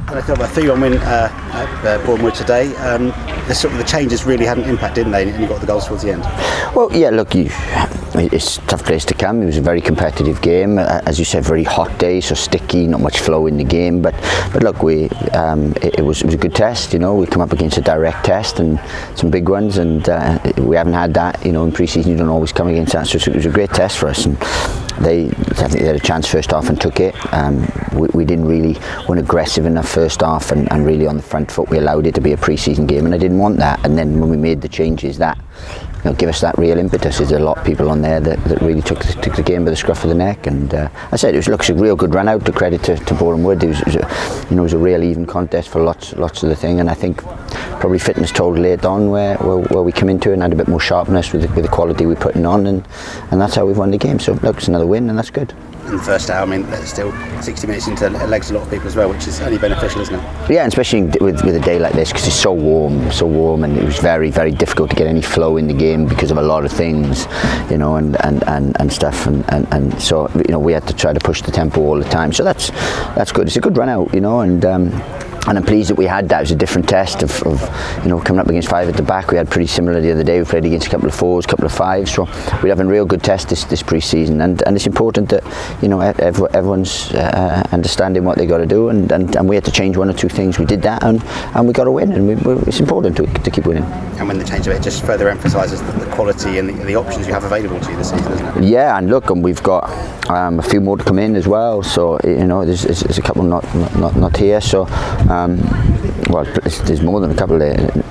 And I thought a 3-1 win at Boreham Wood today. The changes really had an impact, didn't they? And you got the goals towards the end. Well, yeah, look, it's a tough place to come. It was a very competitive game, as you said, very hot day, so sticky, not much flow in the game. But look, it was a good test. You know, we come up against a direct test and some big ones, and we haven't had that. You know, in pre-season you don't always come against that, so it was a great test for us. And I think they had a chance first half and took it. We weren't aggressive enough first half, and really on the front foot. We allowed it to be a pre-season game, and I didn't want that. And then when we made the changes, that give us that real impetus. There's a lot of people on there that really took the game by the scruff of the neck. And I said it looks a real good run out. To credit to Boreham Wood, it was a real even contest for lots of the thing. And I think probably fitness told late on where we come into it and had a bit more sharpness with the quality we're putting on, and that's how we've won the game. So look, it's another win, and that's good. In the first hour, I mean, that's still 60 minutes into legs a lot of people as well, which is only beneficial, isn't it? Yeah, and especially with a day like this, because it's so warm, and it was very, very difficult to get any flow in the game because of a lot of things, you know, and stuff, and so, you know, we had to try to push the tempo all the time. So that's good. It's a good run out, you know, and I'm pleased that we had that. It was a different test of you know, coming up against 5 at the back. We had pretty similar the other day. We played against a couple of 4s, a couple of 5s. So we're having a real good test this pre-season, and it's important that, you know, everyone's understanding what they got to do, and we had to change 1 or 2 things. We did that, and we got a win, and it's important to keep winning. And when the change of it just further emphasises the quality and the options you have available to you this season, isn't it? Yeah, and look, and we've got a few more to come in as well. So, you know, there's a couple not here. So. Well, there's more than a couple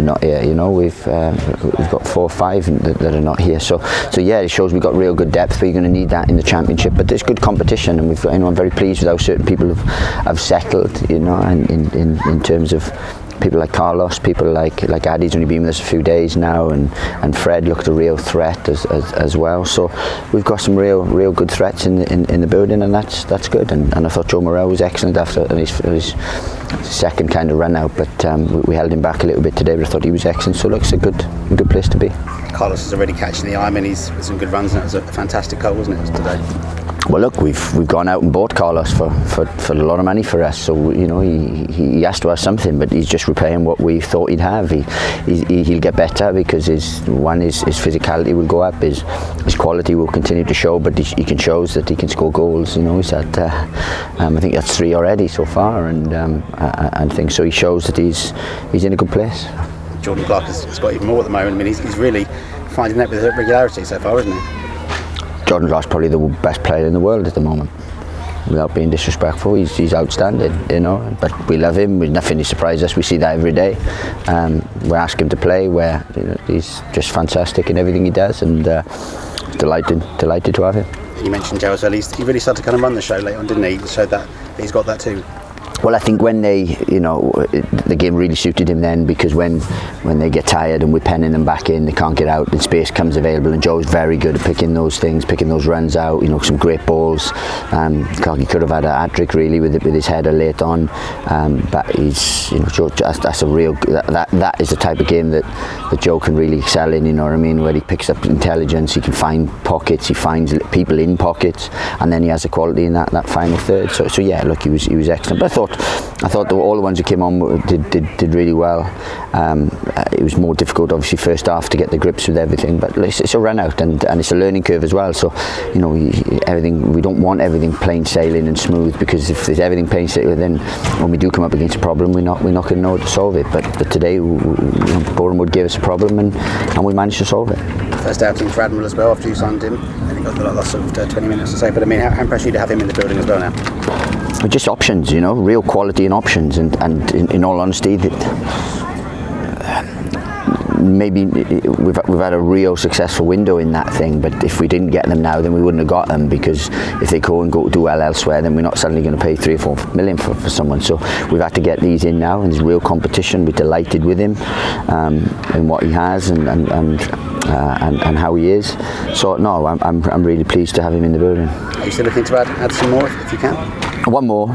not here. You know, we've got 4 or 5 that are not here. So yeah, it shows we've got real good depth. But you're going to need that in the championship. But there's good competition, and we've got, you know, I'm very pleased with how certain people have settled. You know, and in terms of people like Carlos, people like Addy's only been with us a few days now, and Fred looked a real threat as well. So we've got some real good threats in the building, and that's good. And I thought Joe Morel was excellent after his second kind of run out, but we held him back a little bit today. But I thought he was excellent. So look, it's a good place to be. Carlos is already catching the eye. I mean, he's with some good runs, and it was a fantastic goal, wasn't it, today? Well, look, we've gone out and bought Carlos for a lot of money for us. So, you know, he has to have something, but he's just repaying what we thought he'd have. He'll get better because his physicality will go up, his quality will continue to show, but he can show that he can score goals. You know, he's had I think that's 3 already so far, and things. So he shows that he's in a good place. Jordan Clark has got even more at the moment. I mean, he's really finding that with regularity so far, isn't he? Jordan Clark's probably the best player in the world at the moment. Without being disrespectful, he's outstanding, you know. But we love him. Nothing to surprise us. We see that every day. We ask him to play. Where, you know, he's just fantastic in everything he does, and delighted to have him. You mentioned Joe as well. He really started to kind of run the show late on, didn't he? He showed that he's got that too. Well, I think when the game really suited him then, because when they get tired and we're penning them back in, they can't get out, and space comes available, and Joe's very good at picking those things, picking those runs out, you know, some great balls. He could have had a hat-trick really with his header late on, but he's, you know, Joe, that's a real, that is the type of game that Joe can really excel in, you know what I mean, where he picks up intelligence, he can find pockets, he finds people in pockets, and then he has a quality in that final third. So yeah, look, he was excellent. But I thought all the ones who came on did really well. It was more difficult, obviously, first half to get the grips with everything, but it's a run out, and it's a learning curve as well. So, you know, we don't want everything plain sailing and smooth, because if there's everything plain sailing, then when we do come up against a problem, we're not going to know how to solve it. But today, Boreham Wood gave us a problem, and we managed to solve it. First outing for Admiral as well after you signed him, and he got the last sort of 20 minutes or so. But I mean, how impressed are you to have him in the building as well now? Just options, you know, real quality and options, and in all honesty, maybe we've had a real successful window in that thing, but if we didn't get them now, then we wouldn't have got them, because if they go and do well elsewhere, then we're not suddenly going to pay 3 or 4 million for someone. So we've had to get these in now, and there's real competition. We're delighted with him and what he has and how he is. So no, I'm really pleased to have him in the building. Are you still looking to add some more if you can? One more,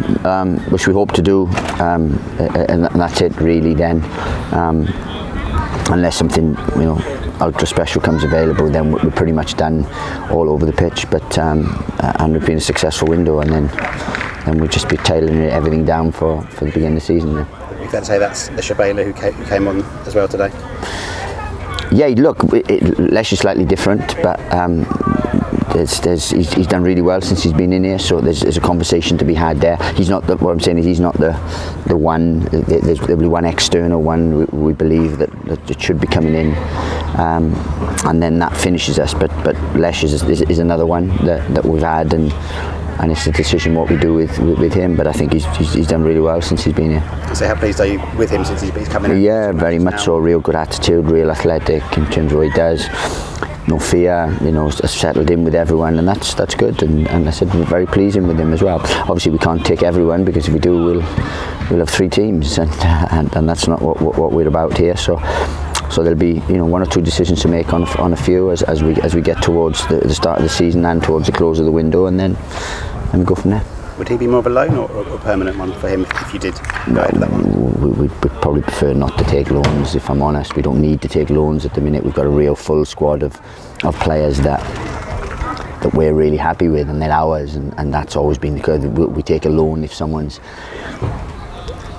which we hope to do, and that's it really then. Unless something, you know, ultra special comes available, then we're pretty much done all over the pitch. But and it's been a successful window, and then we'll just be tailoring everything down for the beginning of the season. Then. You fair to say that's the Shabela who came on as well today? Yeah, look, Lesh is slightly different, but he's done really well since he's been in here. So there's a conversation to be had there. He's not what I'm saying is he's not the one. There'll be one external one we believe that it should be coming in, and then that finishes us. But Lesh is another one that we've had, and it's a decision what we do with him. But I think he's done really well since he's been here. So how pleased are you with him since he's coming in? Yeah, very much so. Real good attitude, real athletic in terms of what he does. No fear, settled in with everyone, and that's good. And I said we're very pleasing with him as well. Obviously, we can't take everyone because if we do, we'll have 3 teams, and that's not what we're about here. So there'll be 1 or 2 decisions to make on a few as we get towards the start of the season and towards the close of the window, and then we go from there. Would he be more of a loan or a permanent one for him if you did go into that one? We'd probably prefer not to take loans, if I'm honest. We don't need to take loans at the minute. We've got a real full squad of players that we're really happy with, and they're ours, and that's always been the case. We take a loan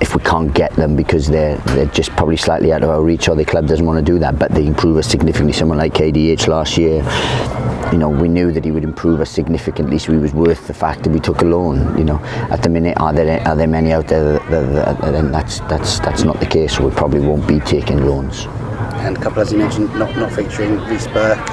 if we can't get them because they're just probably slightly out of our reach, or the club doesn't want to do that, but they improve us significantly. Someone like KDH last year, we knew that he would improve us significantly, so he was worth the fact that we took a loan. At the minute, are there many out there then that's not the case, so we probably won't be taking loans. And a couple, as you mentioned, not featuring Rhys Burke,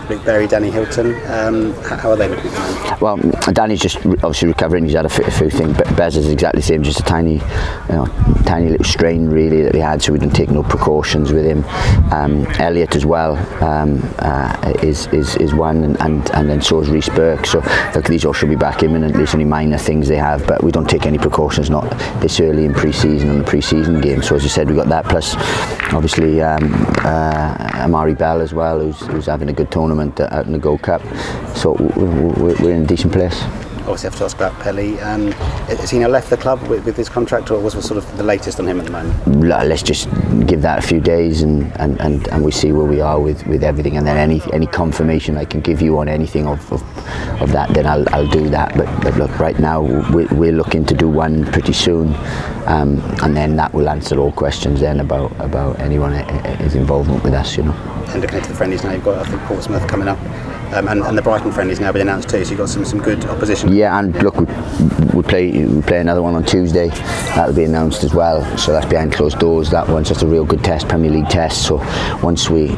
Luke Berry, Danny Hilton. How are they looking for him? Well, Danny's just obviously recovering. He's had a few things. But Bez is exactly the same, just a tiny little strain really that he had, so we didn't take no precautions with him. Elliot as well is one, and then so is Rhys Burke. So look, these all should be back imminently. It's only minor things they have, but we don't take any precautions not this early in pre-season on the pre-season game. So as you said, we got that plus obviously. Amari Bell as well, who's having a good tournament out in the Gold Cup, so we're in a decent place. Obviously have to ask about Pelly. Has he now left the club with his contract, or was sort of the latest on him at the moment? Let's just give that a few days and we see where we are with everything, and then any confirmation I can give you on anything of that, then I'll do that. But look, right now we're looking to do one pretty soon, and then that will answer all questions then about anyone his involvement with us. And looking into the friendlies now, you've got I think Portsmouth coming up. And the Brighton friendly's now been announced too, so you've got some good opposition. Yeah, and look, we play another one on Tuesday. That'll be announced as well. So that's behind closed doors. That one's just a real good test, Premier League test. So once we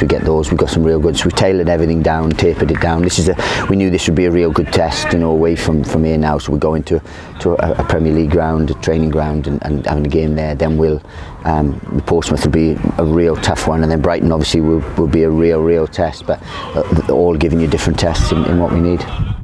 get those, we've got some real good. So we tailored everything down, tapered it down. We knew this would be a real good test, away from here now. So we go into a Premier League ground, a training ground, and having a game there. Then Portsmouth will be a real tough one, and then Brighton obviously will be a real test. But all giving you different tests in what we need.